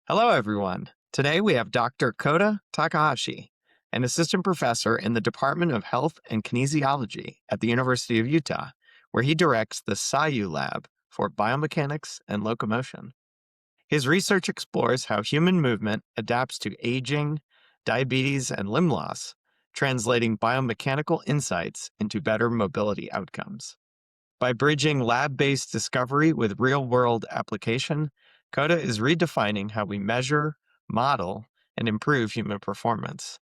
Hello, everyone. Today we have Dr. Kota Takahashi, an assistant professor in the Department of Health and Kinesiology at the University of Utah, where he directs the SAYU Lab for Biomechanics and Locomotion. His research explores how human movement adapts to aging, diabetes, and limb loss, translating biomechanical insights into better mobility outcomes. By bridging lab-based discovery with real-world application, Kota is redefining how we measure, model, and improve human performance.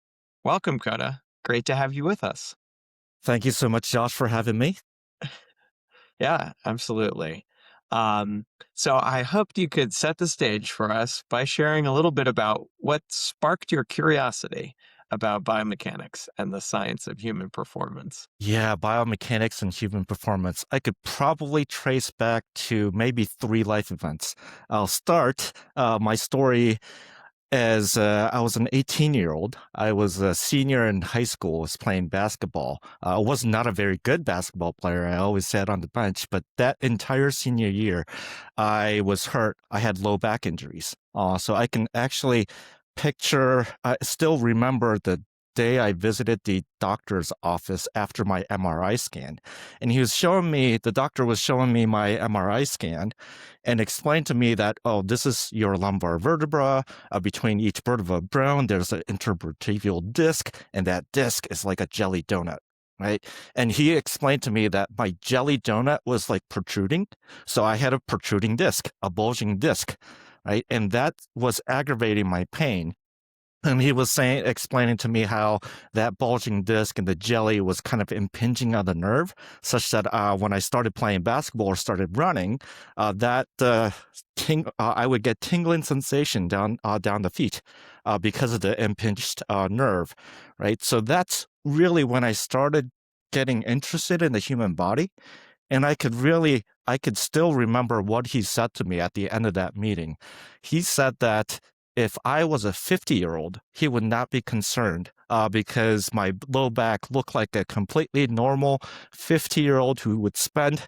Welcome, Kota. Great to have you with us. Thank you so much, Josh, for having me. Yeah, absolutely. So I hoped you could set the stage for us by sharing a little bit about what sparked your curiosity about biomechanics and the science of human performance. Yeah, biomechanics and human performance. I could probably trace back to maybe 3 life events. I'll start my story as I was an 18-year-old. I was a senior in high school, was playing basketball. I was not a very good basketball player. I always sat on the bench, but that entire senior year, I was hurt. I had low back injuries. So I can actually I still remember the day I visited the doctor's office after my MRI scan. And the doctor was showing me my MRI scan and explained to me that, oh, this is your lumbar vertebra. Between each vertebra bone, there's an intervertebral disc, and that disc is like a jelly donut. Right. And he explained to me that my jelly donut was like protruding. So I had a protruding disc, a bulging disc. Right. And that was aggravating my pain. And he was explaining to me how that bulging disc and the jelly was kind of impinging on the nerve, such that when I started playing basketball or started running, I would get tingling sensation down the feet because of the impinged nerve, right? So that's really when I started getting interested in the human body. And I could still remember what he said to me at the end of that meeting. He said that if I was a 50-year-old, he would not be concerned because my low back looked like a completely normal 50-year-old who would spend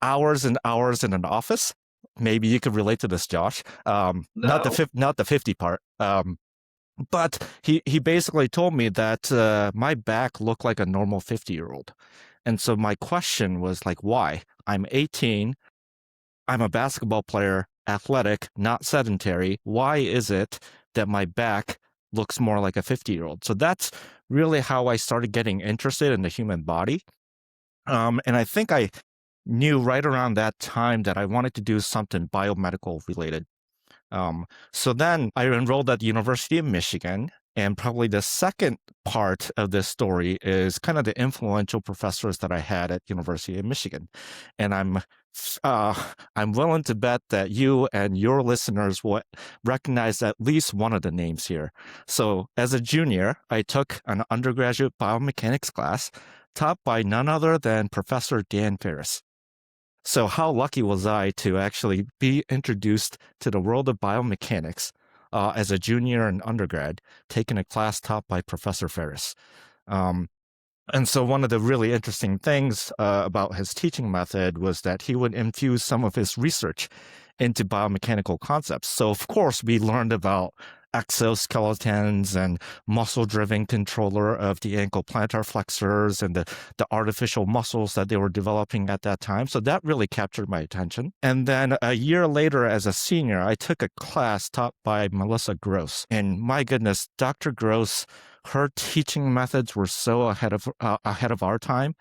hours and hours in an office. Maybe you could relate to this, Josh. No. Not the 50 part. But he basically told me that my back looked like a normal 50-year-old. And so my question was like, why? I'm 18. I'm a basketball player, athletic, not sedentary. Why is it that my back looks more like a 50-year-old? So that's really how I started getting interested in the human body. And I think I knew right around that time that I wanted to do something biomedical related. So then I enrolled at the University of Michigan. And probably the second part of this story is kind of the influential professors that I had at University of Michigan. And I'm willing to bet that you and your listeners will recognize at least one of the names here. So as a junior, I took an undergraduate biomechanics class taught by none other than Professor Dan Ferris. So how lucky was I to actually be introduced to the world of biomechanics as a junior and undergrad, taking a class taught by Professor Ferris. And so one of the really interesting things about his teaching method was that he would infuse some of his research into biomechanical concepts. So of course, we learned about exoskeletons and muscle-driven controller of the ankle plantar flexors and the artificial muscles that they were developing at that time. So that really captured my attention. And then a year later, as a senior, I took a class taught by Melissa Gross. And my goodness, Dr. Gross, her teaching methods were so ahead of our time.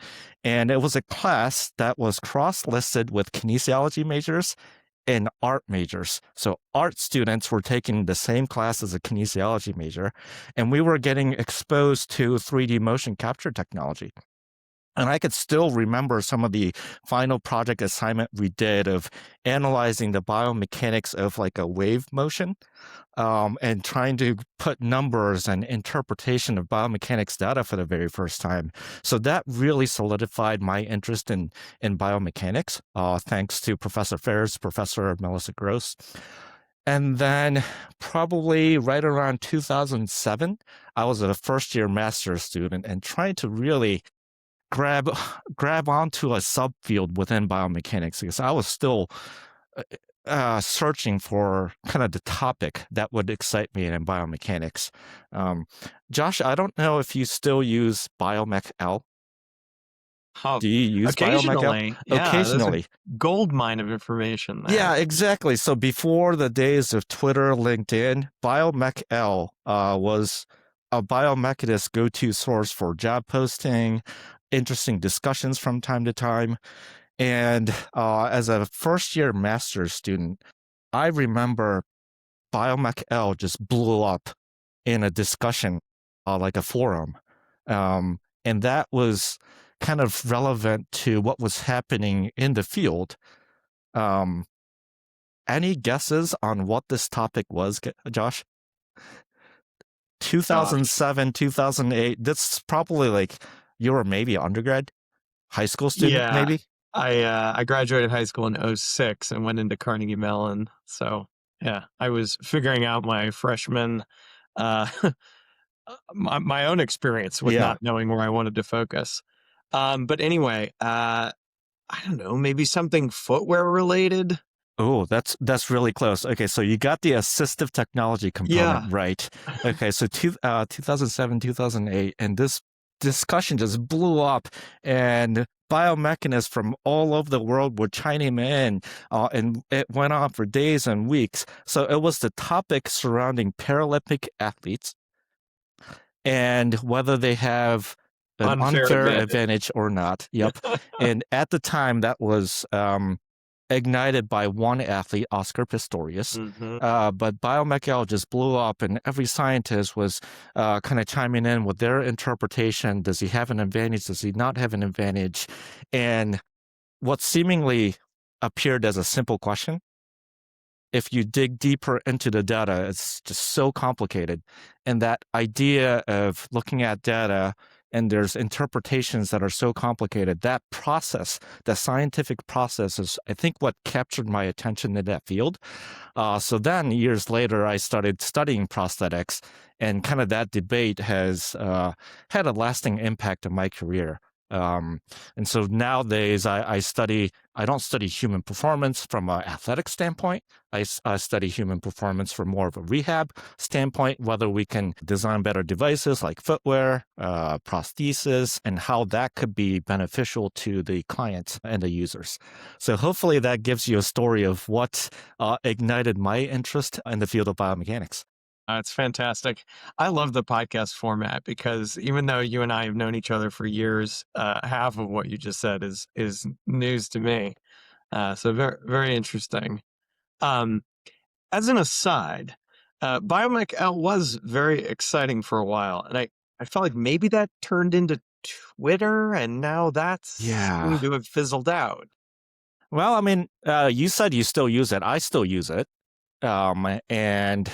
And it was a class that was cross-listed with kinesiology majors and art majors. So art students were taking the same class as a kinesiology major, and we were getting exposed to 3D motion capture technology. And I could still remember some of the final project assignment we did of analyzing the biomechanics of like a wave motion and trying to put numbers and interpretation of biomechanics data for the very first time. So that really solidified my interest in biomechanics, thanks to Professor Ferris, Professor Melissa Gross. And then probably right around 2007, I was a first-year master's student and trying to really grab onto a subfield within biomechanics because I was still uh, searching for kind of the topic that would excite me in biomechanics. Um, Josh, I don't know if you still use Biomech Oh, Do you use Biomech occasionally, yeah, there's a occasionally? gold mine of information Yeah, there. exactly. So before the days of Twitter, LinkedIn, Biomech was a biomechanist go-to source for job posting, interesting discussions from time to time. And as a first-year master's student, I remember Biomech just blew up in a discussion, like a forum. And that was kind of relevant to what was happening in the field. Um, any guesses on what this topic was, Josh? Gosh. 2007, 2008. That's probably like you were maybe an undergrad, high school student, Yeah, maybe? I graduated high school in '06 and went into Carnegie Mellon. So, yeah, I was figuring out my freshman, uh, my own experience with Yeah. not knowing where I wanted to focus. But anyway, I don't know, maybe something footwear related? Oh, that's really close. Okay, so you got the assistive technology component Yeah. right. Okay, so 2007, 2008, and this discussion just blew up, and biomechanists from all over the world were chiming in, and it went on for days and weeks. So it was the topic surrounding Paralympic athletes and whether they have an Unfair unfair advantage. advantage or not. Yep. And at the time, that was ignited by one athlete, Oscar Pistorius. Mhm. But Biomechanical just blew up, and every scientist was kind of chiming in with their interpretation. Does he have an advantage? Does he not have an advantage? And what seemingly appeared as a simple question, if you dig deeper into the data, it's just so complicated. And that idea of looking at data and there's interpretations that are so complicated, that process, the scientific process is, I think, what captured my attention in that field. So then years later, I started studying prosthetics, and kind of that debate has had a lasting impact on my career. Um, and so nowadays, I don't study human performance from an athletic standpoint. I study human performance from more of a rehab standpoint, whether we can design better devices like footwear, prosthesis, and how that could be beneficial to the clients and the users. So hopefully that gives you a story of what ignited my interest in the field of biomechanics. It's fantastic. I love the podcast format because even though you and I have known each other for years, half of what you just said is news to me. So very very interesting. Um, as an aside, Biomech L was very exciting for a while, and I felt like maybe that turned into Twitter, and now that's Yeah. seemed to have fizzled out. Well, I mean, you said you still use it. I still use it. And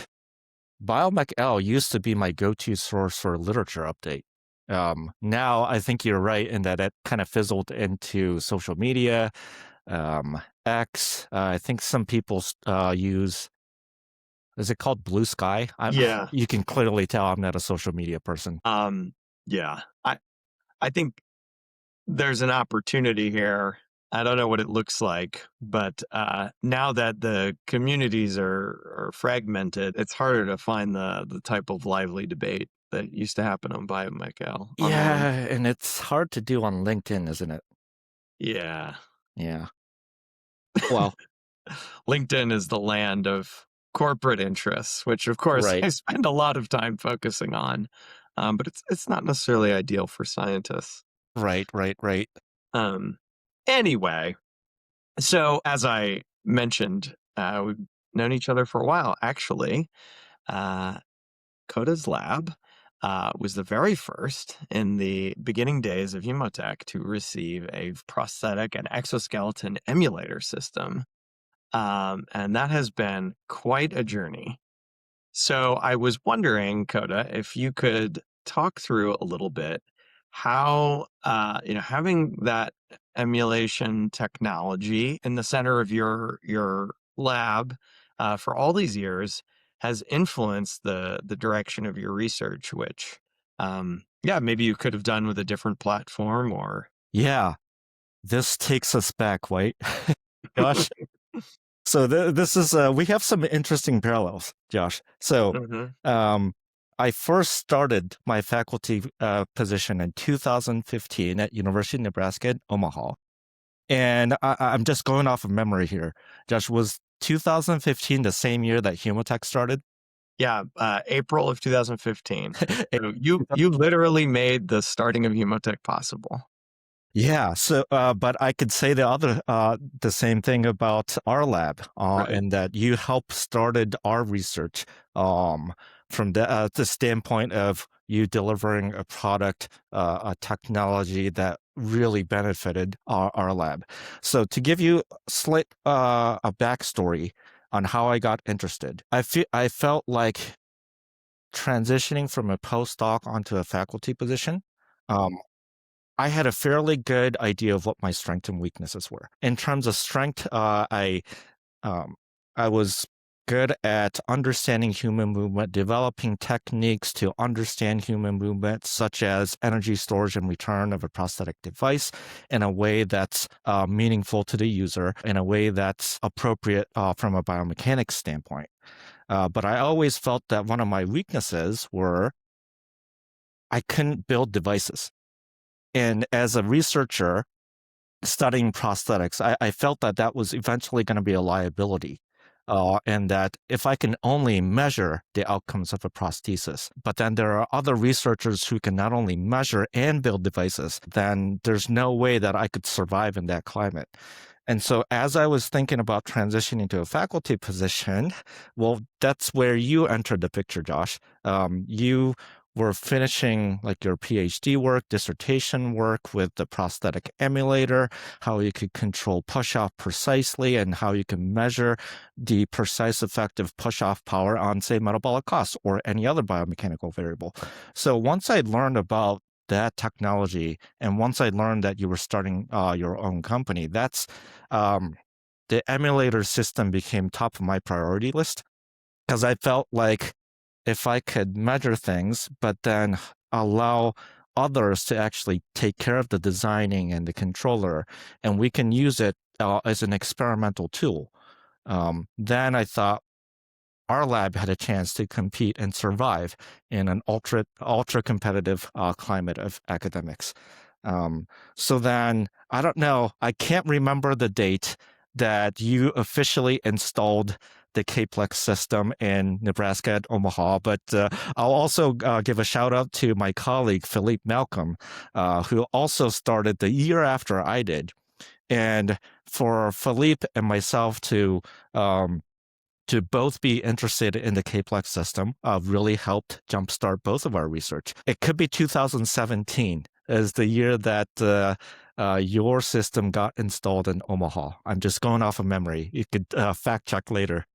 Biomech used to be my go-to source for literature update. Now I think you're right in that it kind of fizzled into social media, X. I think some people use, is it called Blue Sky? Yeah. You can clearly tell I'm not a social media person. Yeah. I think there's an opportunity here. I don't know what it looks like, but now that the communities are fragmented, it's harder to find the type of lively debate that used to happen on Biomechanical Yeah, online. and it's hard to do on LinkedIn, isn't it? Yeah. Yeah. Well, LinkedIn is the land of corporate interests, which of course right, I spend a lot of time focusing on. But it's not necessarily ideal for scientists. right. Um, anyway, so as I mentioned, we've known each other for a while. Actually, uh, Kota's lab was the very first in the beginning days of Humotech to receive a prosthetic and exoskeleton emulator system. And that has been quite a journey. So I was wondering, Kota, if you could talk through a little bit how having that emulation technology in the center of your lab for all these years has influenced the direction of your research, which, yeah, maybe you could have done with a different platform or. Yeah, this takes us back, right? Josh. So this is we have some interesting parallels, Josh. So Mhm. um, I first started my faculty position in 2015 at University of Nebraska at Omaha, and I'm just going off of memory here. Josh, was 2015 the same year that Humotech started? Yeah, April of 2015. So you literally made the starting of Humotech possible. Yeah. So, but I could say the same thing about our lab, Right. in that you helped started our research, um, from the standpoint of you delivering a product, a technology that really benefited our lab. So, to give you a backstory on how I got interested, I felt like transitioning from a postdoc onto a faculty position. Um, I had a fairly good idea of what my strengths and weaknesses were. In terms of strength, um, I was good at understanding human movement, developing techniques to understand human movement, such as energy storage and return of a prosthetic device in a way that's meaningful to the user, in a way that's appropriate from a biomechanics standpoint. But I always felt that one of my weaknesses were I couldn't build devices. And as a researcher, studying prosthetics, I felt that that was eventually going to be a liability. And that if I can only measure the outcomes of a prosthesis, but then there are other researchers who can not only measure and build devices, then there's no way that I could survive in that climate. And so, as I was thinking about transitioning to a faculty position, well, that's where you entered the picture, Josh. You were finishing like your PhD work, dissertation work with the prosthetic emulator, how you could control push-off precisely, and how you can measure the precise effective push-off power on, say, metabolic costs or any other biomechanical variable. So once I learned about that technology, and once I learned that you were starting your own company, that's um, the emulator system became top of my priority list because I felt like if I could measure things, but then allow others to actually take care of the designing and the controller, and we can use it as an experimental tool. Then I thought our lab had a chance to compete and survive in an ultra competitive climate of academics. Um, so then I don't know, I can't remember the date that you officially installed the Caplex system in Nebraska at Omaha, but I'll also give a shout out to my colleague Philippe Malcolm, who also started the year after I did. And for Philippe and myself um, to both be interested in the Caplex system really helped jumpstart both of our research. It could be 2017 as the year that your system got installed in Omaha. I'm just going off of memory. You could fact check later.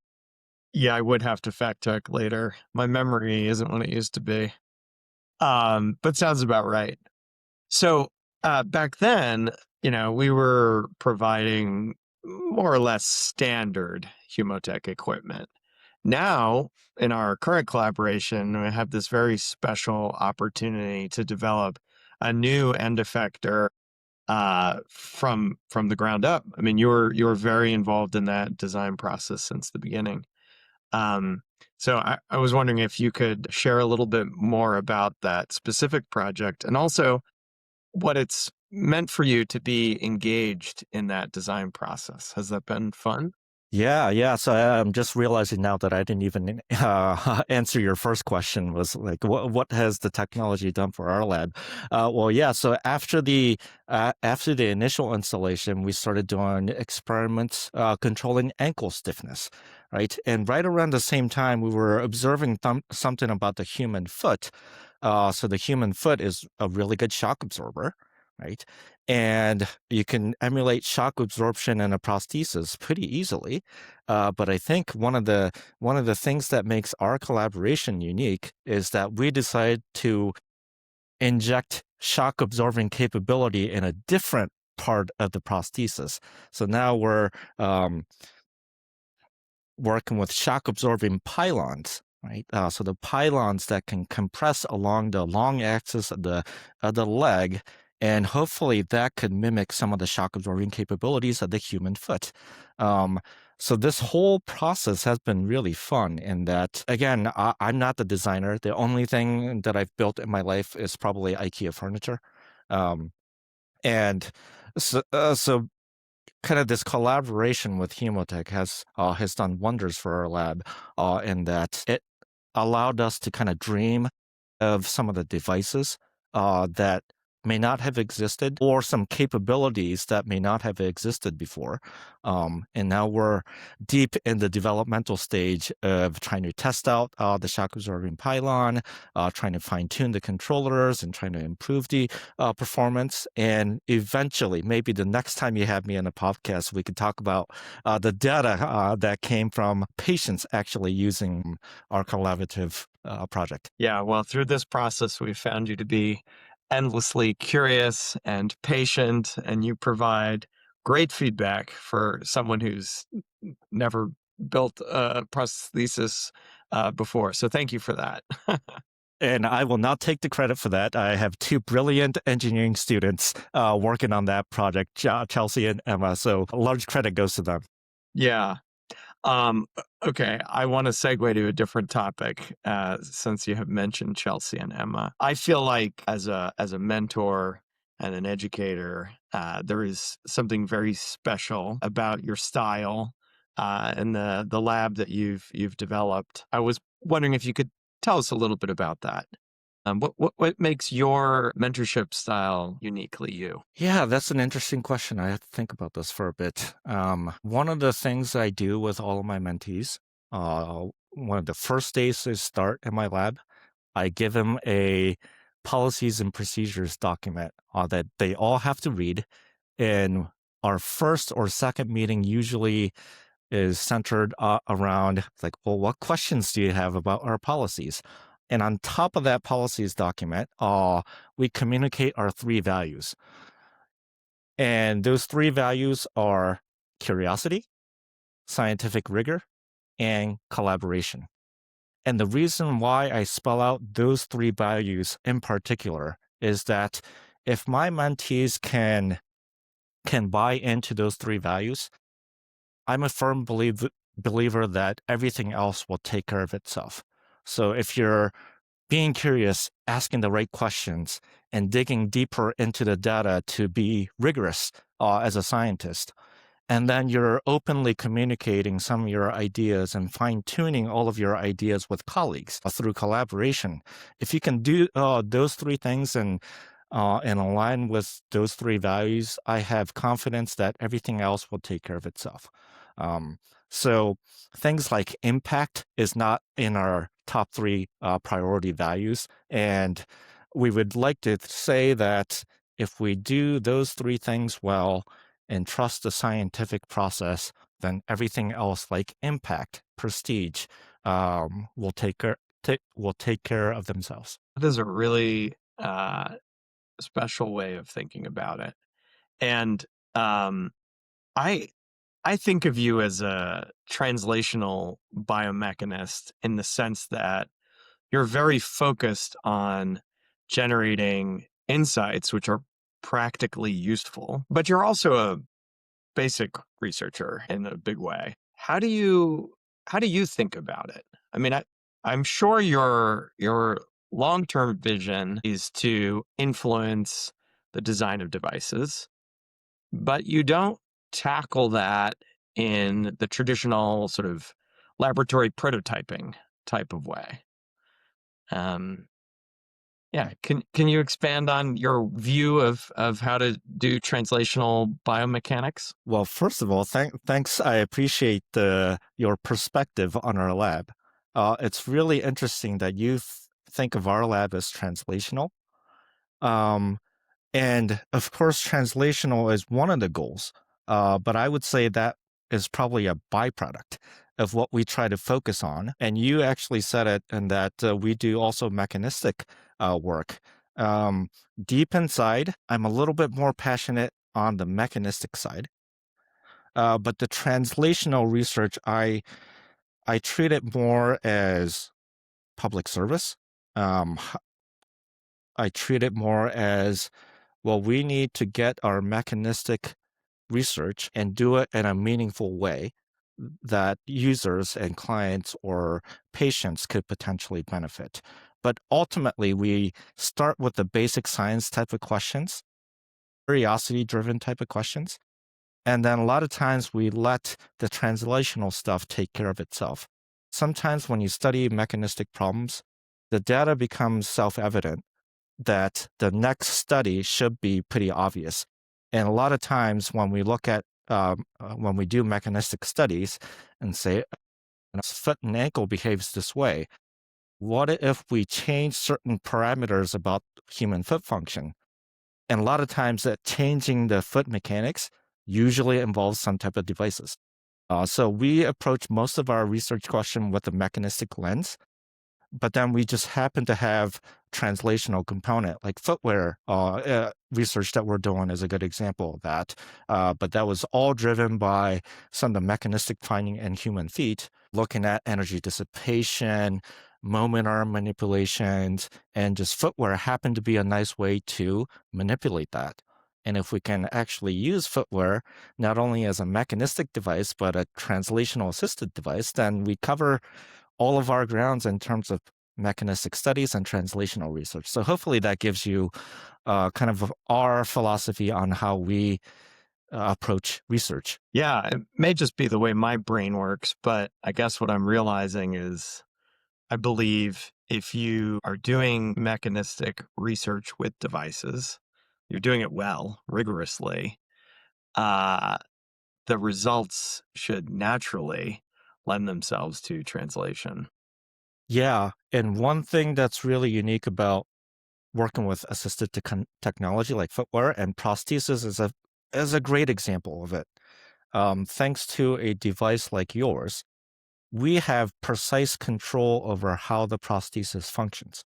Yeah, I would have to fact check later. My memory isn't what it used to be. But sounds about right. So back then, we were providing more or less standard Humotech equipment. Now, in our current collaboration, we have this very special opportunity to develop a new end effector from the ground up. I mean, you're very involved in that design process since the beginning. Um, so I was wondering if you could share a little bit more about that specific project and also what it's meant for you to be engaged in that design process. Has that been fun? Yeah, yeah. So I'm just realizing now that I didn't even answer your first question. Was like, what has the technology done for our lab? Well, yeah. So after the initial installation, we started doing experiments controlling ankle stiffness, right? And right around the same time, we were observing something about the human foot. So the human foot is a really good shock absorber, right? And you can emulate shock absorption in a prosthesis pretty easily. But I think one of the things that makes our collaboration unique is that we decided to inject shock absorbing capability in a different part of the prosthesis. So now um, working with shock absorbing pylons, right? So the pylons that can compress along the long axis of the leg, and hopefully that could mimic some of the shock absorbing capabilities of the human foot. Um, so this whole process has been really fun in that, again, I'm not the designer. The only thing that I've built in my life is probably IKEA furniture. Um, and so kind of this collaboration with Humotech has done wonders for our lab, in that it allowed us to kind of dream of some of the devices that may not have existed, or some capabilities that may not have existed before. And now we're deep in the developmental stage of trying to test out the shock absorbing pylon, trying to fine tune the controllers and trying to improve the performance. And eventually, maybe the next time you have me on a podcast, we could talk about the data that came from patients actually using our collaborative project. Yeah, well, through this process, we've found you to be endlessly curious and patient, and you provide great feedback for someone who's never built a prosthesis before. So thank you for that. And I will not take the credit for that. I have two brilliant engineering students working on that project, Chelsea and Emma. So a large credit goes to them. Yeah. Okay, I want to segue to a different topic since you have mentioned Chelsea and Emma. I feel like as a mentor and an educator, there is something very special about your style and the lab that you've developed. I was wondering if you could tell us a little bit about that. What makes your mentorship style uniquely you? Yeah, that's an interesting question. I have to think about this for a bit. One of the things I do with all of my mentees, one of the first days they start in my lab, I give them a policies and procedures document that they all have to read. And our first or second meeting usually is centered around like, well, what questions do you have about our policies? And on top of that policies document, we communicate our three values. And those three values are curiosity, scientific rigor, and collaboration. And the reason why I spell out those three values in particular is that if my mentees can buy into those three values, I'm a firm believer that everything else will take care of itself. So if you're being curious, asking the right questions, and digging deeper into the data to be rigorous as a scientist, and then you're openly communicating some of your ideas and fine tuning all of your ideas with colleagues through collaboration. If you can do those three things and align with those three values, I have confidence that everything else will take care of itself. Um, so things like impact is not in our top three priority values. And we would like to say that if we do those three things well and trust the scientific process, then everything else like impact, prestige, will take care of themselves. That is a really special way of thinking about it. And um, I I think of you as a translational biomechanist in the sense that you're very focused on generating insights which are practically useful, but you're also a basic researcher in a big way. How do you think about it? I mean, I'm sure your long-term vision is to influence the design of devices, but you don't tackle that in the traditional sort of laboratory prototyping type of way. Um, yeah, can you expand on your view of how to do translational biomechanics? Well, first of all, thanks. I appreciate your perspective on our lab. It's really interesting that you think of our lab as translational. Um, and of course, translational is one of the goals. But I would say that is probably a byproduct of what we try to focus on. And you actually said it, and that we do also mechanistic work. Um, Deep inside, I'm a little bit more passionate on the mechanistic side. But the translational research, I treat it more as public service. I treat it more as, well, we need to get our mechanistic research and do it in a meaningful way that users and clients or patients could potentially benefit. But ultimately, we start with the basic science type of questions, curiosity driven type of questions. And then a lot of times we let the translational stuff take care of itself. Sometimes when you study mechanistic problems, the data becomes self evident that the next study should be pretty obvious. And a lot of times when we look at, when we do mechanistic studies and say, foot and ankle behaves this way, what if we change certain parameters about human foot function? And a lot of times that changing the foot mechanics usually involves some type of devices. So we approach most of our research question with a mechanistic lens, but then we just happen to have translational component like footwear research that we're doing is a good example of that. But that was all driven by some of the mechanistic finding in human feet, looking at energy dissipation, moment arm manipulations, and just footwear happened to be a nice way to manipulate that. And if we can actually use footwear not only as a mechanistic device, but a translational assisted device, then we cover all of our grounds in terms of mechanistic studies and translational research. So hopefully that gives you kind of our philosophy on how we approach research. Yeah, it may just be the way my brain works, but I guess what I'm realizing is I believe if you are doing mechanistic research with devices, you're doing it well, rigorously, uh, the results should naturally lend themselves to translation. Yeah. And one thing that's really unique about working with assisted technology like footwear and prosthesis is a great example of it. Thanks to a device like yours, we have precise control over how the prosthesis functions.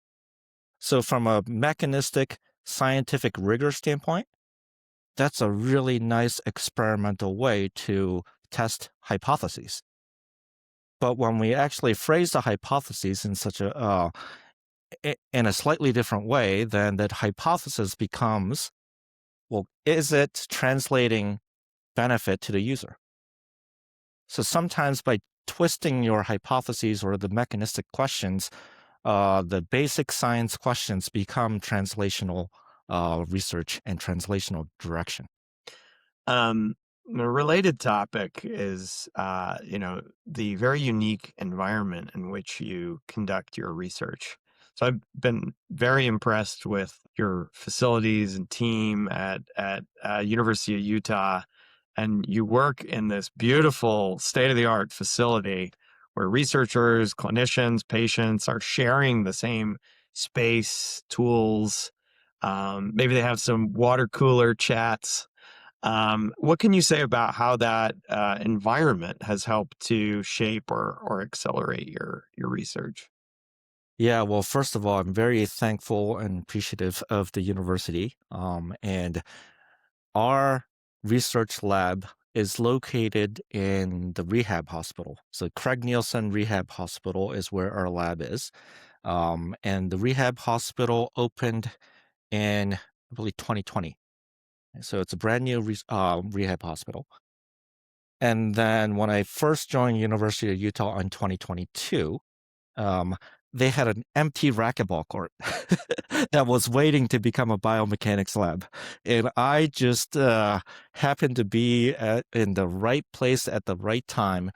So, from a mechanistic scientific rigor standpoint, that's a really nice experimental way to test hypotheses. But when we actually phrase the hypotheses in such a in a slightly different way, then that hypothesis becomes, well, is it translating benefit to the user? So sometimes by twisting your hypotheses or the mechanistic questions, the basic science questions become translational research and translational direction. Um, a related topic is, the very unique environment in which you conduct your research. So I've been very impressed with your facilities and team at University of Utah, and you work in this beautiful state-of-the-art facility where researchers, clinicians, patients are sharing the same space, tools. Maybe they have some water cooler chats. What can you say about how that environment has helped to shape or accelerate your research? Yeah, well, first of all, I'm very thankful and appreciative of the university. And our research lab is located in the rehab hospital. So, Craig Nielsen Rehab Hospital is where our lab is. And the rehab hospital opened in, I believe, 2020. So, it's a brand new rehab hospital. And then when I first joined University of Utah in 2022, um, they had an empty racquetball court that was waiting to become a biomechanics lab. And I just happened to be in the right place at the right time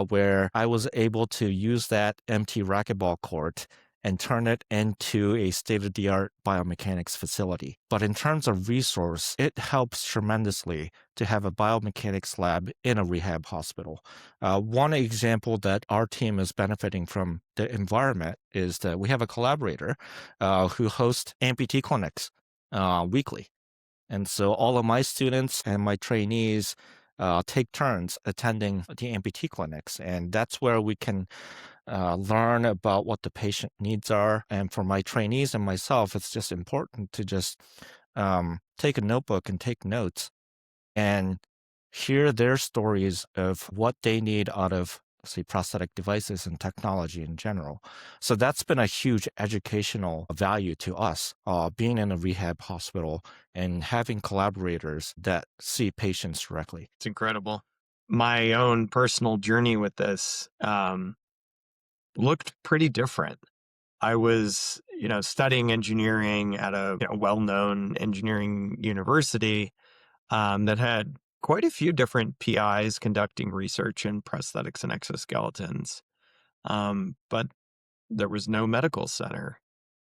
where I was able to use that empty racquetball court and turn it into a state-of-the-art biomechanics facility. But in terms of resource, it helps tremendously to have a biomechanics lab in a rehab hospital. One example that our team is benefiting from the environment is that we have a collaborator who hosts amputee clinics weekly. And so all of my students and my trainees take turns attending the amputee clinics. And that's where we can learn about what the patient needs are. And for my trainees and myself, it's just important to just take a notebook and take notes and hear their stories of what they need out of say prosthetic devices and technology in general. So that's been a huge educational value to us, being in a rehab hospital and having collaborators that see patients directly. It's incredible. My own personal journey with this looked pretty different. I was, studying engineering at a well-known engineering university that had quite a few different PIs conducting research in prosthetics and exoskeletons. But there was no medical center.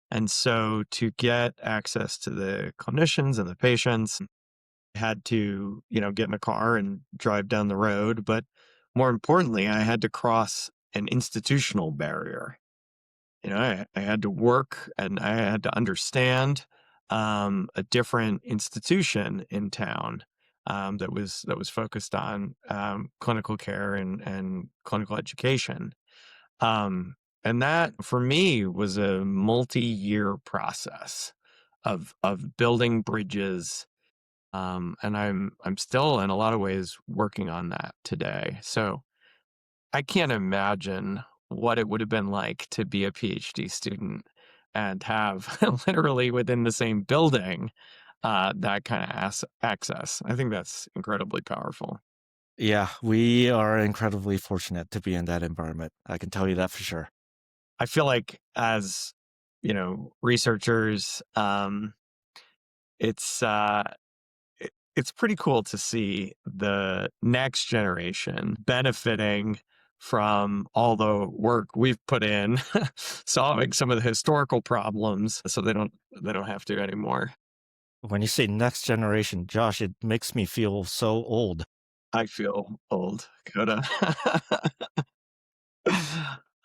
And so to get access to the clinicians and the patients, I had to, get in a car and drive down the road. But more importantly, I had to cross an institutional barrier. I had to work and I had to understand a different institution in town that was focused on clinical care and clinical education. Um, and that for me was a multi-year process of building bridges. And I'm still in a lot of ways working on that today. So I can't imagine what it would have been like to be a PhD student and have literally within the same building that kind of access. I think that's incredibly powerful. Yeah, we are incredibly fortunate to be in that environment. I can tell you that for sure. I feel like as researchers, it's it's pretty cool to see the next generation benefiting from all the work we've put in solving some of the historical problems so they don't have to anymore. When you say next generation, Josh, it makes me feel so old. I feel old, Kota.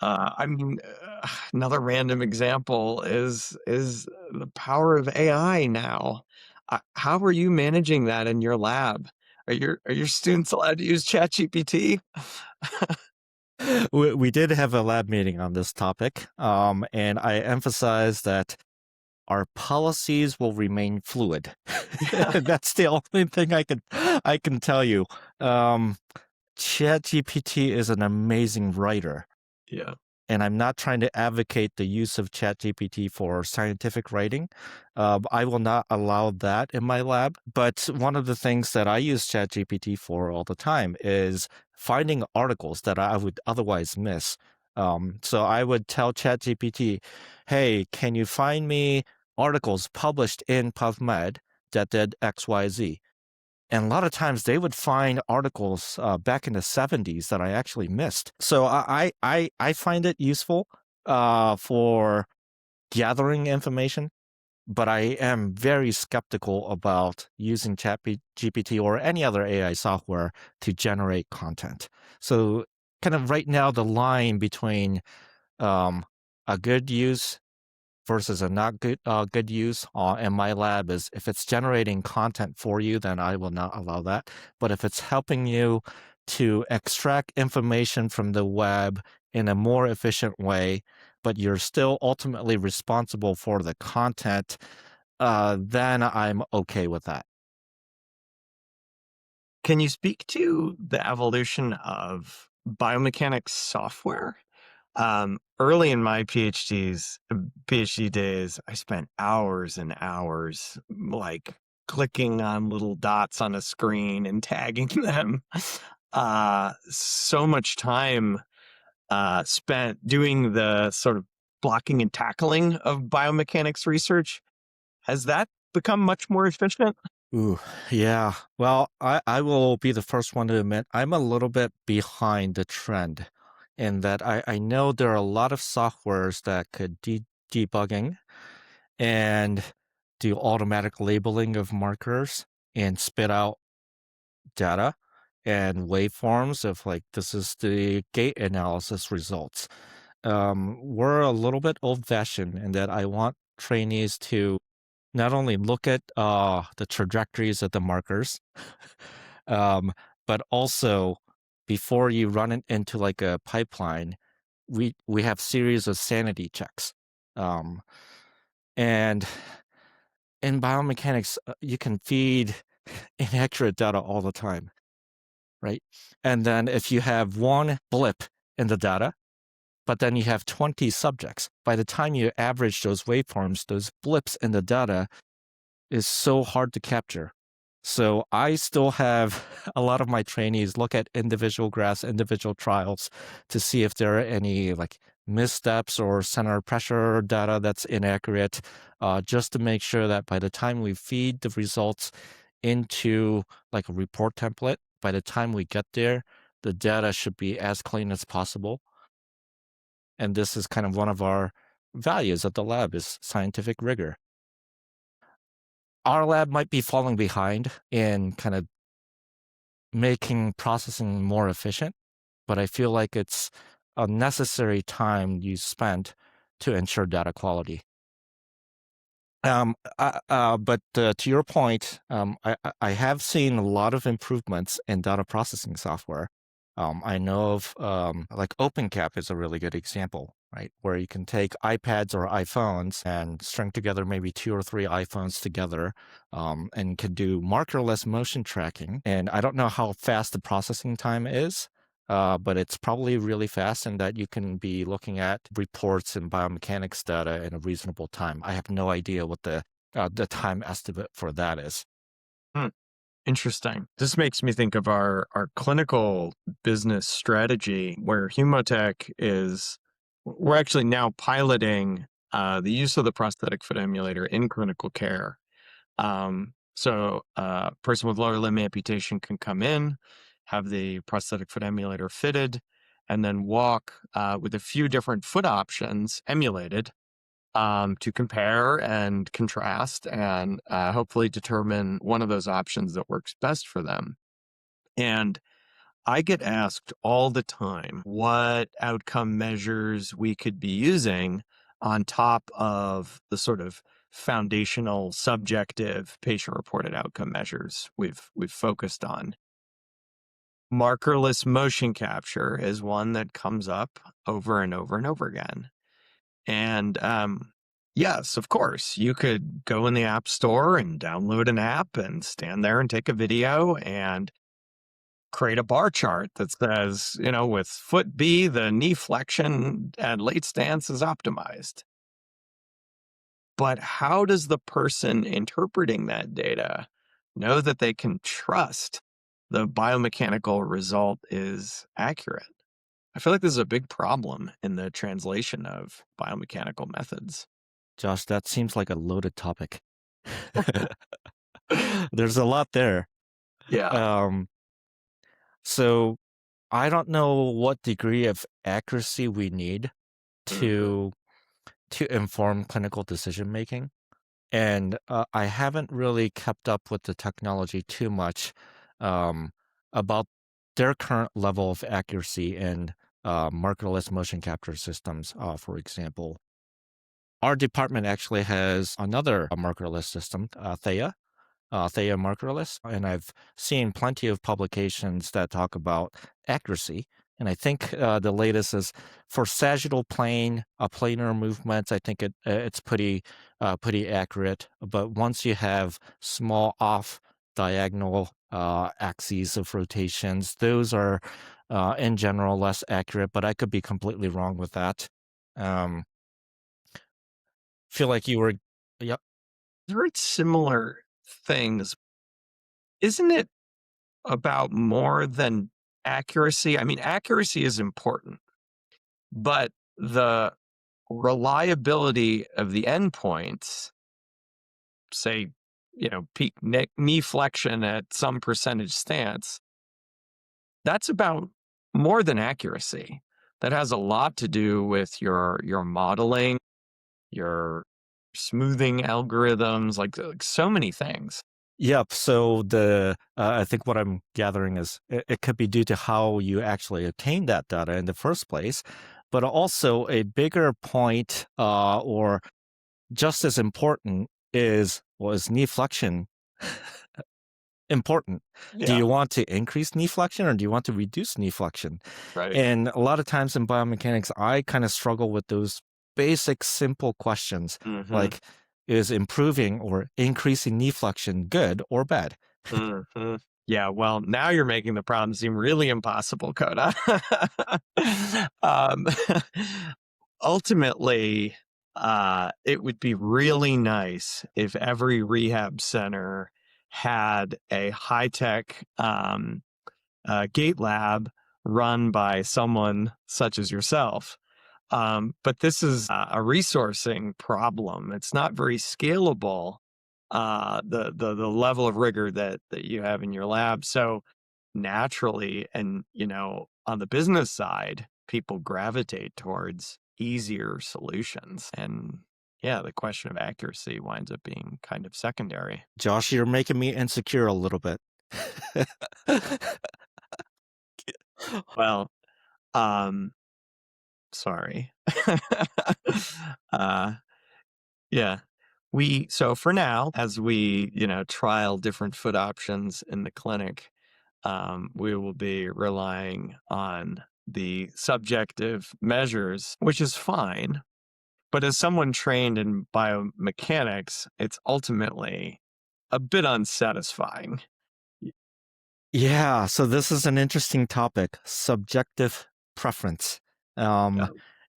I mean, another random example is the power of AI now. How are you managing that in your lab? Are your students allowed to use ChatGPT? We did have a lab meeting on this topic, and I emphasized that our policies will remain fluid. Yeah, That's the only thing I can tell you. Um, ChatGPT is an amazing writer, yeah. and I'm not trying to advocate the use of ChatGPT for scientific writing. I will not allow that in my lab. But one of the things that I use ChatGPT for all the time is finding articles that I would otherwise miss. So I would tell ChatGPT, "Hey, can you find me articles published in PubMed that did XYZ?" And a lot of times they would find articles back in the 70s that I actually missed. So I find it useful for gathering information, but I am very skeptical about using ChatGPT or any other AI software to generate content. So kind of right now, the line between um, a good use versus a not good use in my lab is if it's generating content for you, then I will not allow that. But if it's helping you to extract information from the web in a more efficient way, but you're still ultimately responsible for the content, then I'm okay with that. Can you speak to the evolution of biomechanics software? Early in my PhD days, I spent hours and hours like clicking on little dots on a screen and tagging them. So much time spent doing the sort of blocking and tackling of biomechanics research. Has that become much more efficient? Ooh, yeah. Well, I will be the first one to admit I'm a little bit behind the trend in that I know there are a lot of softwares that could debugging and do automatic labeling of markers and spit out data and waveforms of like this is the gait analysis results. We're a little bit old fashioned in that I want trainees to not only look at the trajectories of the markers, um, but also before you run it into like a pipeline, we have series of sanity checks. Um, and in biomechanics, you can feed inaccurate data all the time, right? And then if you have one blip in the data, but then you have 20 subjects. By the time you average those waveforms, those blips in the data is so hard to capture. So I still have a lot of my trainees look at individual graphs, individual trials to see if there are any like missteps or center pressure data that's inaccurate, just to make sure that by the time we feed the results into like a report template, by the time we get there, the data should be as clean as possible. And this is kind of one of our values at the lab is scientific rigor. Our lab might be falling behind in kind of making processing more efficient, but I feel like it's a necessary time you spent to ensure data quality. But to your point, I have seen a lot of improvements in data processing software. I know of like OpenCap is a really good example, right? Where you can take iPads or iPhones and string together maybe 2 or 3 iPhones together, and can do markerless motion tracking. And I don't know how fast the processing time is, but it's probably really fast in that you can be looking at reports and biomechanics data in a reasonable time. I have no idea what the time estimate for that is. Hmm. Interesting. This makes me think of our clinical business strategy where Humotech is, we're actually now piloting the use of the prosthetic foot emulator in clinical care. So a person with lower limb amputation can come in, have the prosthetic foot emulator fitted, and then walk with a few different foot options emulated to compare and contrast and hopefully determine one of those options that works best for them. And I get asked all the time what outcome measures we could be using on top of the sort of foundational subjective patient reported outcome measures we've focused on. Markerless motion capture is one that comes up over and over and over again. And yes, of course, you could go in the App Store and download an app and stand there and take a video and create a bar chart that says, with foot B, the knee flexion and late stance is optimized. But how does the person interpreting that data know that they can trust the biomechanical result is accurate? I feel like this is a big problem in the translation of biomechanical methods. Josh, that seems like a loaded topic. There's a lot there. Yeah. Um, so I don't know what degree of accuracy we need Mhm. to inform clinical decision making. And I haven't really kept up with the technology too much um, about their current level of accuracy in markerless motion capture systems, for example. Our department actually has another markerless system, Thea markerless, and I've seen plenty of publications that talk about accuracy. And I think the latest is for sagittal plane, planar movements. I think it's pretty accurate. But once you have small off diagonal axes of rotations, those are in general less accurate. But I could be completely wrong with that. Um, feel like you were, yeah, Very similar things. Isn't it about more than accuracy? I mean, accuracy is important, but the reliability of the endpoints, say, peak knee flexion at some percentage stance, that's about more than accuracy. That has a lot to do with your modeling, your smoothing algorithms, like so many things. Yep. So I think what I'm gathering is it could be due to how you actually obtain that data in the first place, but also a bigger point, or just as important was knee flexion important? Do Yeah, you want to increase knee flexion or do you want to reduce knee flexion? right. And a lot of times in biomechanics, I kind of struggle with those basic, simple questions Mhm. like, is improving or increasing knee flexion good or bad? Mhm. Yeah, well, now you're making the problem seem really impossible, Kota. um, ultimately, it would be really nice if every rehab center had a high-tech gait lab run by someone such as yourself. But this is a resourcing problem. It's not very scalable, the level of rigor that you have in your lab. So naturally, and on the business side, people gravitate towards easier solutions. And yeah, the question of accuracy winds up being kind of secondary. Josh, you're making me insecure a little bit. Well, um, sorry. uh, Yeah. So for now, as we, trial different foot options in the clinic, we will be relying on the subjective measures, which is fine. But as someone trained in biomechanics, it's ultimately a bit unsatisfying. Y- Yeah, so this is an interesting topic, subjective preference. Yeah. Um,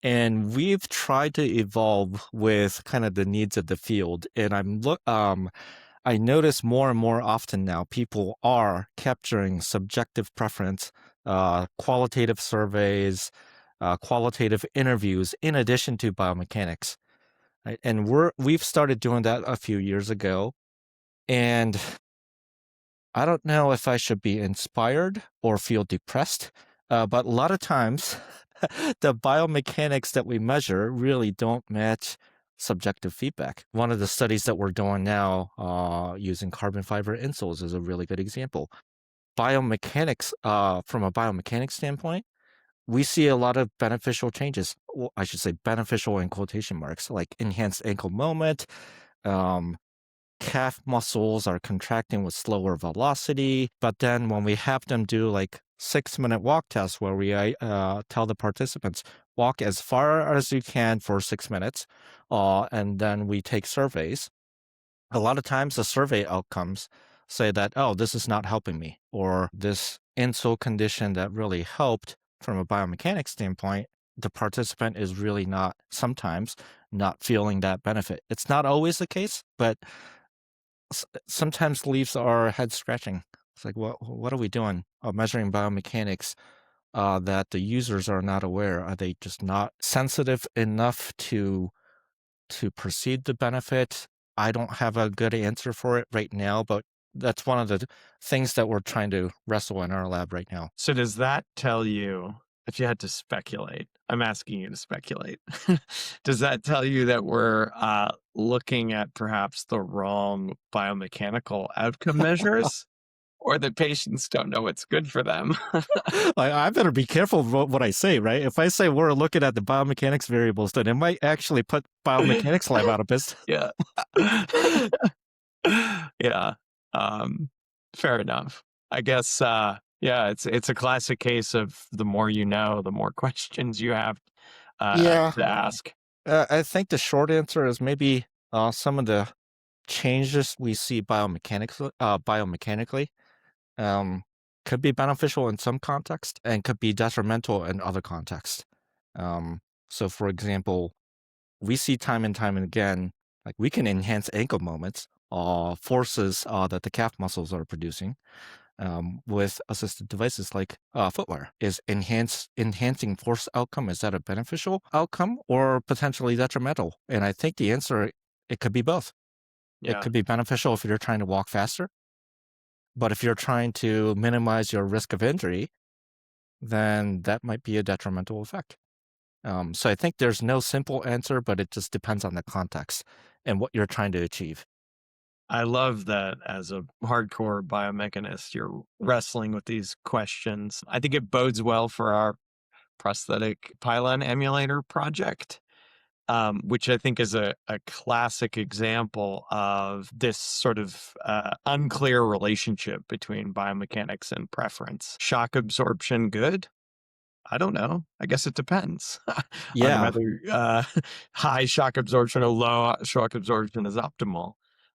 and we've tried to evolve with kind of the needs of the field. And I notice more and more often now people are capturing subjective preference, qualitative surveys, qualitative interviews, in addition to biomechanics. Right? And we've started doing that a few years ago. And I don't know if I should be inspired or feel depressed, but a lot of times the biomechanics that we measure really don't match subjective feedback. One of the studies that we're doing now using carbon fiber insoles is a really good example. Biomechanics, from a biomechanics standpoint, we see a lot of beneficial changes. Well, I should say beneficial in quotation marks, like enhanced ankle moment, um, calf muscles are contracting with slower velocity. But then when we have them do like 6-minute walk tests where we tell the participants, walk as far as you can for 6 minutes, and then we take surveys. A lot of times the survey outcomes say that, oh, this is not helping me, or this insole condition that really helped from a biomechanics standpoint, the participant is really not sometimes not feeling that benefit. It's not always the case, but sometimes leaves our head scratching. It's like, what are we doing? Measuring biomechanics that the users are not aware. Are they just not sensitive enough to perceive the benefit? I don't have a good answer for it right now, but that's one of the things that we're trying to wrestle in our lab right now. So does that tell you, if you had to speculate, I'm asking you to speculate, does that tell you that we're looking at perhaps the wrong biomechanical outcome measures, or that patients don't know what's good for them? I better be careful what I say, right? If I say we're looking at the biomechanics variables, then it might actually put biomechanics lab out of business. Yeah. Yeah. Um, fair enough. I guess, yeah, it's a classic case of the more you know, the more questions you have Yeah, to ask. I think the short answer is maybe some of the changes we see biomechanically um, could be beneficial in some context and could be detrimental in other contexts. Um, so, for example, we see time and time and again, like we can enhance ankle moments, forces that the calf muscles are producing with assisted devices like footwear. Is enhancing force outcome, is that a beneficial outcome or potentially detrimental? And I think the answer, it could be both. It Yeah. could be beneficial if you're trying to walk faster, but if you're trying to minimize your risk of injury, then that might be a detrimental effect. So I think there's no simple answer, but it just depends on the context and what you're trying to achieve. I love that as a hardcore biomechanist, you're wrestling with these questions. I think it bodes well for our prosthetic pylon emulator project, which I think is a classic example of this sort of unclear relationship between biomechanics and preference. Shock absorption, good? I don't know. I guess it depends on Yeah. whether high shock absorption or low shock absorption is optimal.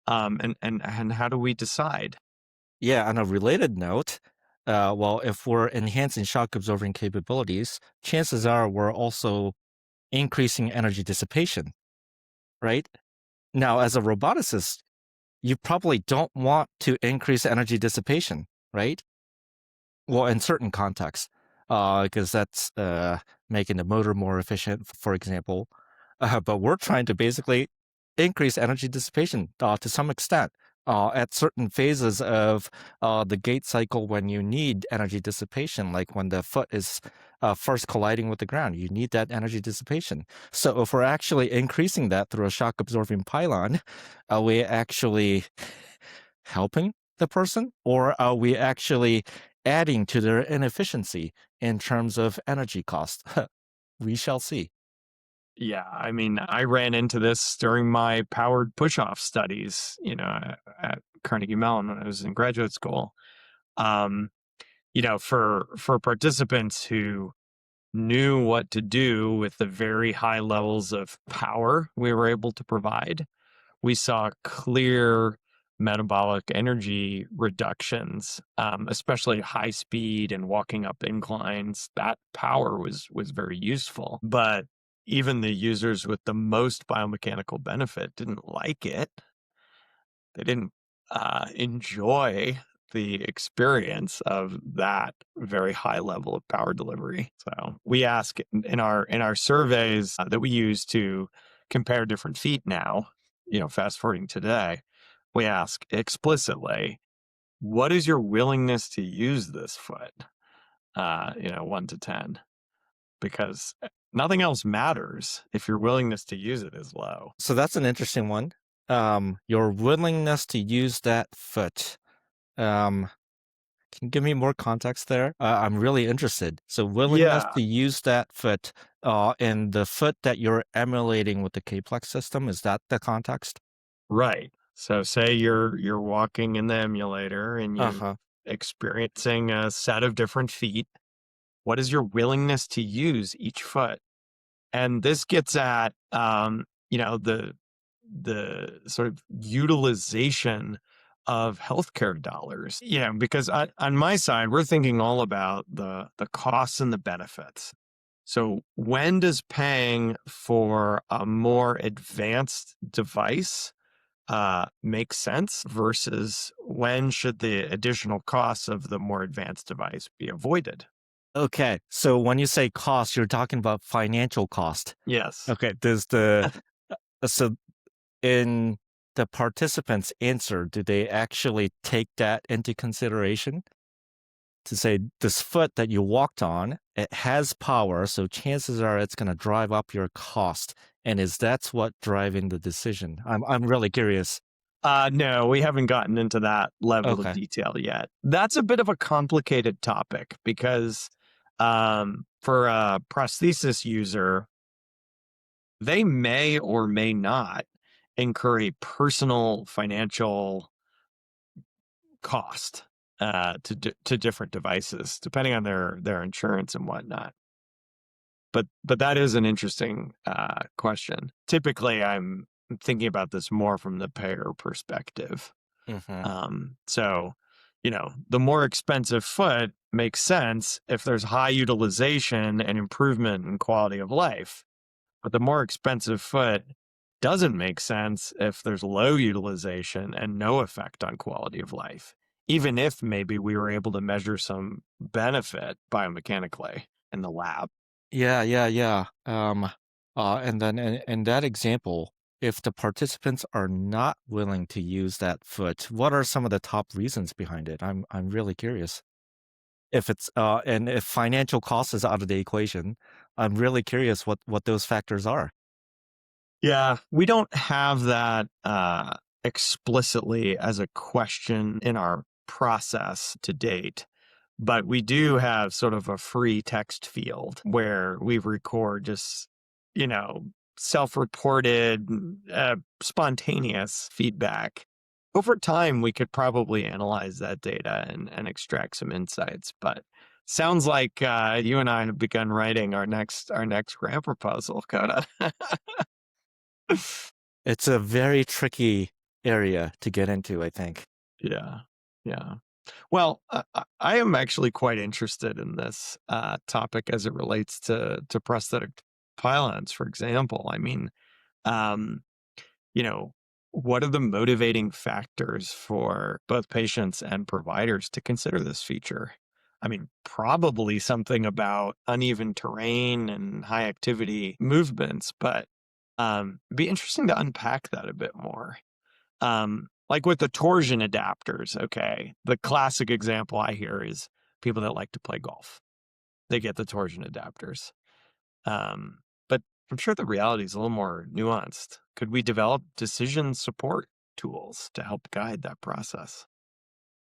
And how do we decide? Yeah, on a related note, well, if we're enhancing shock absorbing capabilities, chances are we're also increasing energy dissipation, right? Now, as a roboticist, you probably don't want to increase energy dissipation, right? Well, in certain contexts, because that's making the motor more efficient, for example. But we're trying to basically increase energy dissipation to some extent at certain phases of the gait cycle when you need energy dissipation, like when the foot is first colliding with the ground. You need that energy dissipation. So if we're actually increasing that through a shock absorbing pylon, are we actually helping the person, or are we actually adding to their inefficiency in terms of energy cost? We shall see. Yeah, I mean, I ran into this during my powered push-off studies, at Carnegie Mellon when I was in graduate school. Um, for participants who knew what to do with the very high levels of power we were able to provide, we saw clear metabolic energy reductions, especially high speed and walking up inclines. That power was very useful. But even the users with the most biomechanical benefit didn't like it. They didn't enjoy the experience of that very high level of power delivery. So we ask in our surveys that we use to compare different feet now, fast forwarding today, we ask explicitly, what is your willingness to use this foot? 1 to 10, because nothing else matters if your willingness to use it is low. So that's an interesting one. Your willingness to use that foot. Um, can you give me more context there? I'm really interested. So willingness Yeah, to use that foot in the foot that you're emulating with the Caplex system, is that the context? right. So say you're walking in the emulator and you're Uh-huh. experiencing a set of different feet. What is your willingness to use each foot? And this gets at the sort of utilization of healthcare dollars. Because on my side, we're thinking all about the costs and the benefits. So when does paying for a more advanced device make sense versus when should the additional costs of the more advanced device be avoided? Okay. So when you say cost, you're talking about financial cost. Yes. Okay. Does the so in the participants' answer, do they actually take that into consideration? To say this foot that you walked on, it has power, so chances are it's going to drive up your cost. And is that's what driving the decision? I'm really curious. No, we haven't gotten into that level of Okay. detail yet. That's a bit of a complicated topic because for a prosthesis user, they may or may not incur a personal financial cost to different devices, depending on their insurance and whatnot. But that is an interesting question. Typically, I'm thinking about this more from the payer perspective. Hmm. So, the more expensive foot makes sense if there's high utilization and improvement in quality of life. But the more expensive foot doesn't make sense if there's low utilization and no effect on quality of life, even if maybe we were able to measure some benefit biomechanically in the lab. Yeah, yeah, yeah. And then in that example, if the participants are not willing to use that foot, what are some of the top reasons behind it? I'm really curious. If it's and if financial cost is out of the equation, I'm really curious what those factors are. Yeah, we don't have that explicitly as a question in our process to date, but we do have sort of a free text field where we record just, you know, self-reported, spontaneous feedback. Over time, we could probably analyze that data and extract some insights, but sounds like you and I have begun writing our next grant proposal, Coda. It's a very tricky area to get into, I think. Yeah. Yeah. Well, I am actually quite interested in this topic as it relates to prosthetic pylons, for example. I mean, um, you know, what are the motivating factors for both patients and providers to consider this feature? I mean, probably something about uneven terrain and high activity movements, but it'd be interesting to unpack that a bit more. Like with the torsion adapters, okay, the classic example I hear is people that like to play golf. They get the torsion adapters. But I'm sure the reality is a little more nuanced. Could we develop decision support tools to help guide that process?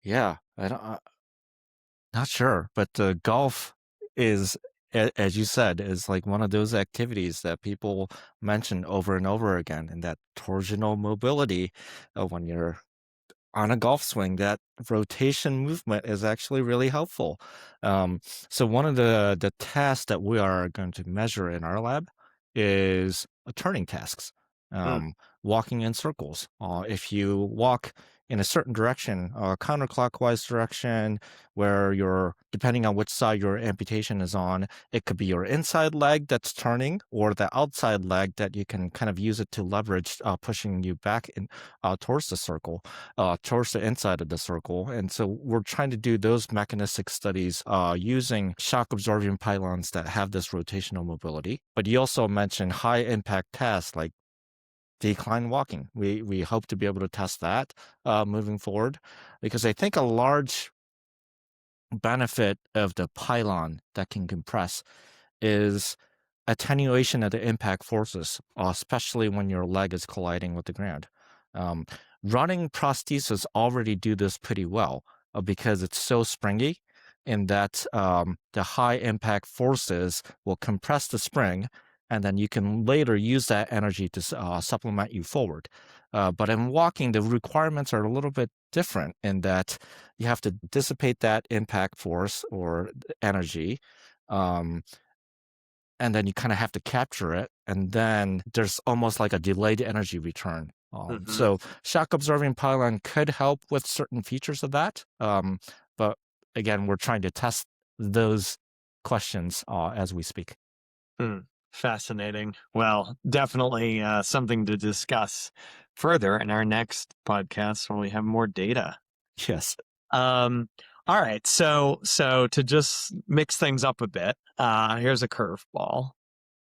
Yeah, I don't, not sure, but golf is, as you said, is like one of those activities that people mention over and over again, and that torsional mobility when you're on a golf swing, that rotation movement is actually really helpful. Um, so one of the tasks that we are going to measure in our lab is turning tasks, Hmm. walking in circles. If you walk in a certain direction, counterclockwise direction, where you're depending on which side your amputation is on, it could be your inside leg that's turning, or the outside leg that you can kind of use it to leverage, pushing you back in towards the circle, towards the inside of the circle. And so we're trying to do those mechanistic studies using shock absorbing pylons that have this rotational mobility. But you also mentioned high impact tasks like decline walking. We hope to be able to test that moving forward, because I think a large benefit of the pylon that can compress is attenuation of the impact forces, especially when your leg is colliding with the ground. Um, Running prostheses already do this pretty well because it's so springy in that the high impact forces will compress the spring, and then you can later use that energy to supplement you forward. But in walking, the requirements are a little bit different in that you have to dissipate that impact force or energy. Um, and then you kind of have to capture it, and then there's almost like a delayed energy return. Hmm. So shock absorbing pylon could help with certain features of that, but again, we're trying to test those questions as we speak. Hmm. Fascinating. Well, definitely something to discuss further in our next podcast when we have more data. Yes. Um, all right. So to just mix things up a bit, here's a curveball.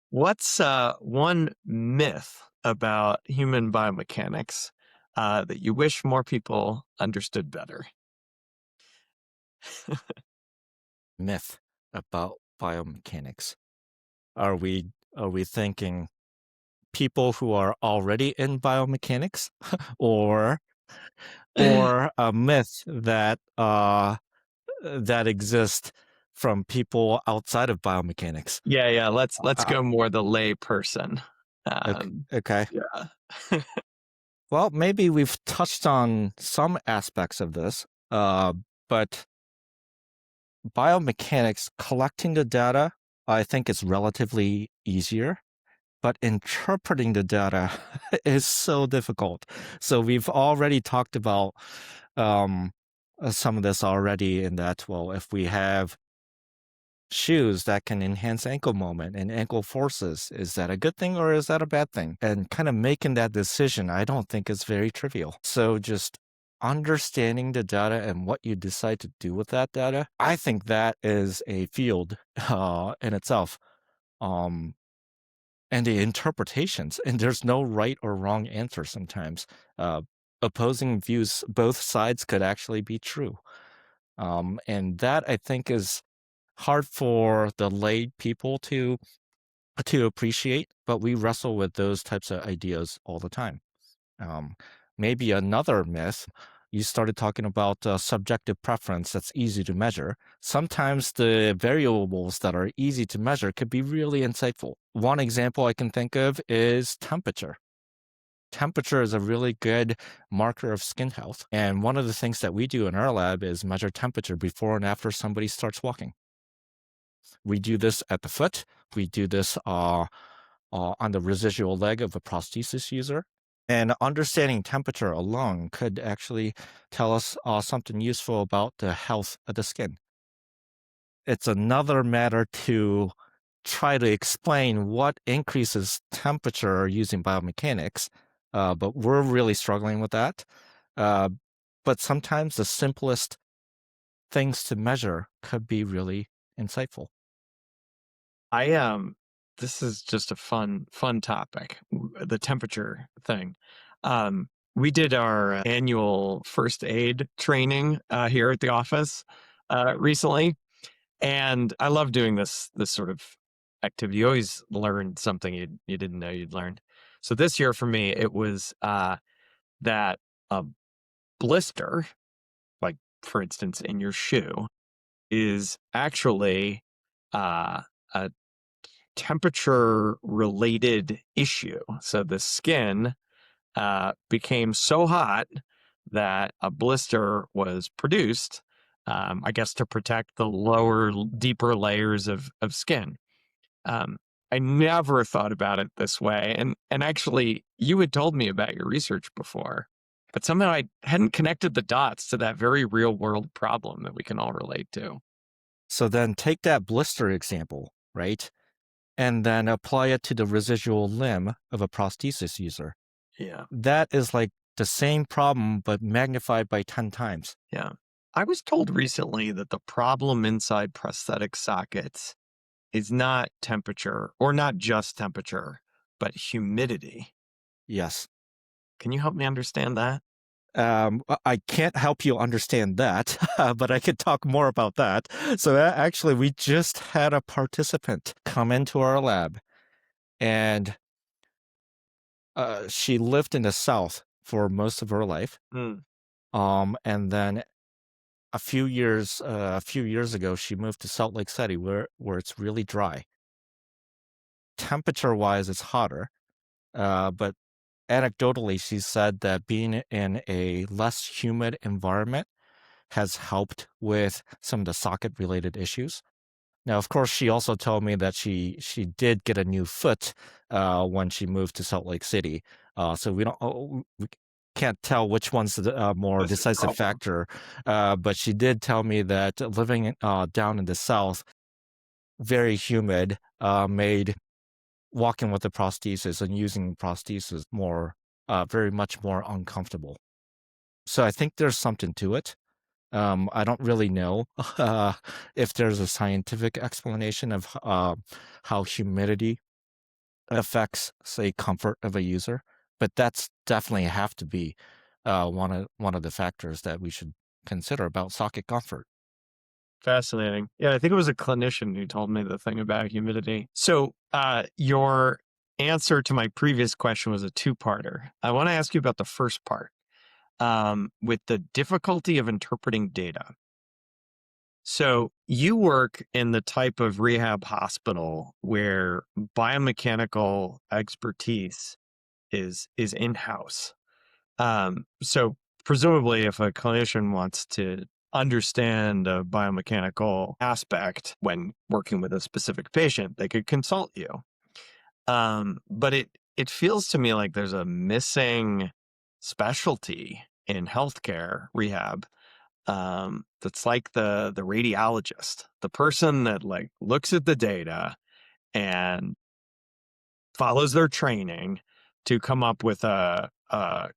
What's one myth about human biomechanics that you wish more people understood better? Myth about biomechanics. Are we thinking people who are already in biomechanics, or a myth that that exist from people outside of biomechanics? Yeah, yeah. Let's Uh, go more the lay person. ok okay. Yeah. Well, maybe we've touched on some aspects of this, but biomechanics, collecting the data, I think is relatively easier, but interpreting the data is so difficult. So we've already talked about um, some of this already in that, well, if we have shoes that can enhance ankle moment and ankle forces. Is that a good thing or is that a bad thing? And kind of making that decision, I don't think is very trivial. So just understanding the data and what you decide to do with that data, I think that is a field in itself. Um, and the interpretations, and there's no right or wrong answer sometimes. Uh, Opposing views, both sides could actually be true. And that I think is hard for the lay people to appreciate, but we wrestle with those types of ideas all the time. Um, Maybe another myth. You started talking about subjective preference that's easy to measure. Sometimes the variables that are easy to measure could be really insightful. One example I can think of is temperature. Temperature is a really good marker of skin health. And one of the things that we do in our lab is measure temperature before and after somebody starts walking. We do this at the foot. We do this on the residual leg of a prosthesis user. And understanding temperature alone could actually tell us something useful about the health of the skin. It's another matter to try to explain what increases temperature using biomechanics, but we're really struggling with that. Uh, but sometimes the simplest things to measure could be really insightful. I this is just a fun topic, the temperature thing. We did our annual first aid training here at the office recently, and I love doing this sort of activity. You always learn something you didn't know you'd learned. So this year for me, it was that a blister, like for instance in your shoe, is actually uh, a temperature related issue. So the skin became so hot that a blister was produced, I guess, to protect the lower, deeper layers of skin. Um, I never thought about it this way. And actually, you had told me about your research before, but somehow I hadn't connected the dots to that very real world problem that we can all relate to. So then take that blister example, right? And then apply it to the residual limb of a prosthesis user. Yeah. That is like the same problem, but magnified by 10 times. Yeah. I was told recently that the problem inside prosthetic sockets is not temperature or not just temperature, but humidity. Yes. Can you help me understand that? I can't help you understand that, but I could talk more about that. So actually, we just had a participant come into our lab, and she lived in the South for most of her life. Mm, And then a few years ago, she moved to Salt Lake City, where it's really dry. Temperature wise, it's hotter, but anecdotally, she said that being in a less humid environment has helped with some of the socket related issues. Now, of course, she also told me that she did get a new foot when she moved to Salt Lake City. So we can't tell which one's the more that's the decisive problem. factor. But she did tell me that living down in the South, very humid, made walking with the prosthesis and using prosthesis very much more uncomfortable. So I think there's something to it. I don't really know uh, if there's a scientific explanation of how humidity affects, say, comfort of a user, but that's definitely have to be one of the factors that we should consider about socket comfort. Fascinating. Yeah, I think it was a clinician who told me the thing about humidity. So, your answer to my previous question was a two-parter. I want to ask you about the first part, with the difficulty of interpreting data. So you work in the type of rehab hospital where biomechanical expertise is in-house. So presumably if a clinician wants to understand a biomechanical aspect when working with a specific patient, they could consult you. But it feels to me like there's a missing specialty in healthcare rehab, that's like the radiologist, the person that like looks at the data and follows their training to come up with a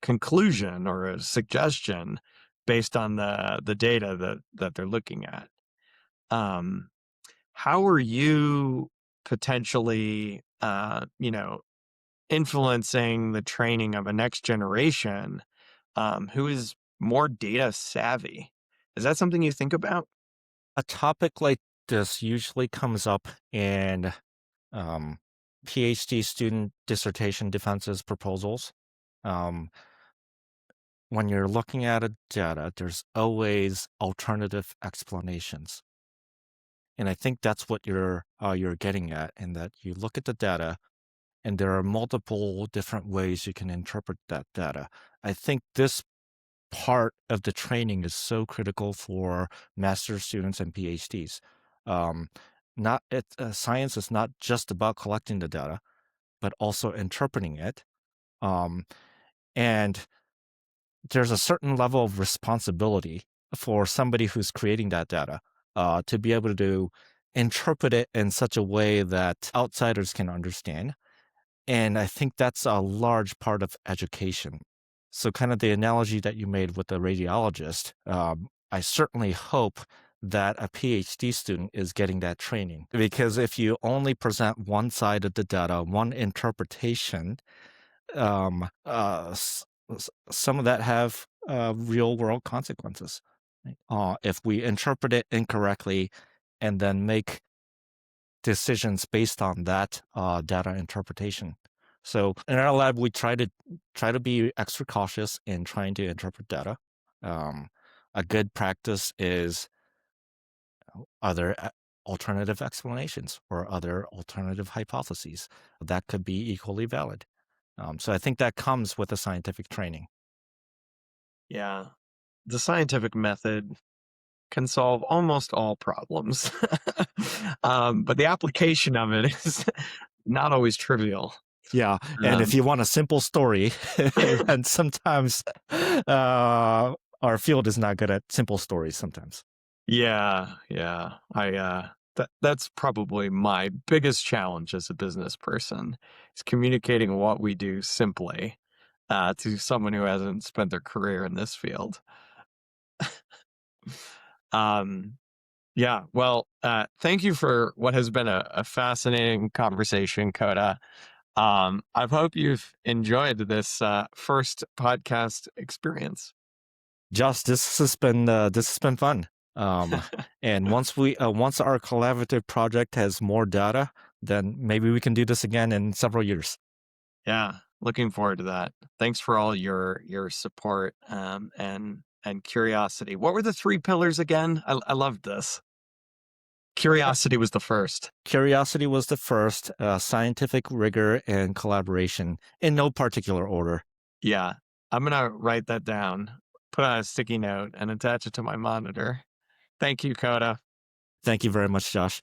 conclusion or a suggestion based on the data that they're looking at. Um, how are you potentially, influencing the training of a next generation, who is more data savvy? Is that something you think about? A topic like this usually comes up in um, PhD student dissertation defenses proposals. Um, when you're looking at a data, there's always alternative explanations. And I think that's what you're getting at, in that you look at the data and there are multiple different ways you can interpret that data. I think this part of the training is so critical for master's students and PhDs. Um, not it Science is not just about collecting the data, but also interpreting it. Um, And there's a certain level of responsibility for somebody who's creating that data to be able to interpret it in such a way that outsiders can understand. And I think that's a large part of education. So, kind of the analogy that you made with the radiologist, I certainly hope that a PhD student is getting that training. Because if you only present one side of the data, one interpretation, some of that have real world consequences. Right? If we interpret it incorrectly and then make decisions based on that data interpretation. So in our lab, we try to be extra cautious in trying to interpret data. Um, a good practice is other alternative explanations or other alternative hypotheses that could be equally valid. So I think that comes with a scientific training. Yeah. The scientific method can solve almost all problems. But the application of it is not always trivial. Yeah, and if Um, you want a simple story, then sometimes our field is not good at simple stories sometimes. yeah, yeah. That's probably my biggest challenge as a business person is communicating what we do simply to someone who hasn't spent their career in this field. Um, yeah, well, thank you for what has been a fascinating conversation, Coda. I hope you've enjoyed this first podcast experience. Josh, this has been fun. Um, and once our collaborative project has more data, then maybe we can do this again in several years. Yeah, looking forward to that. Thanks for all your support and curiosity. What were the three pillars again? I loved this. Curiosity was the first. Curiosity was the first, scientific rigor and collaboration in no particular order. Yeah, I'm gonna write that down, put on a sticky note, and attach it to my monitor. Thank you, Coda. Thank you very much, Josh.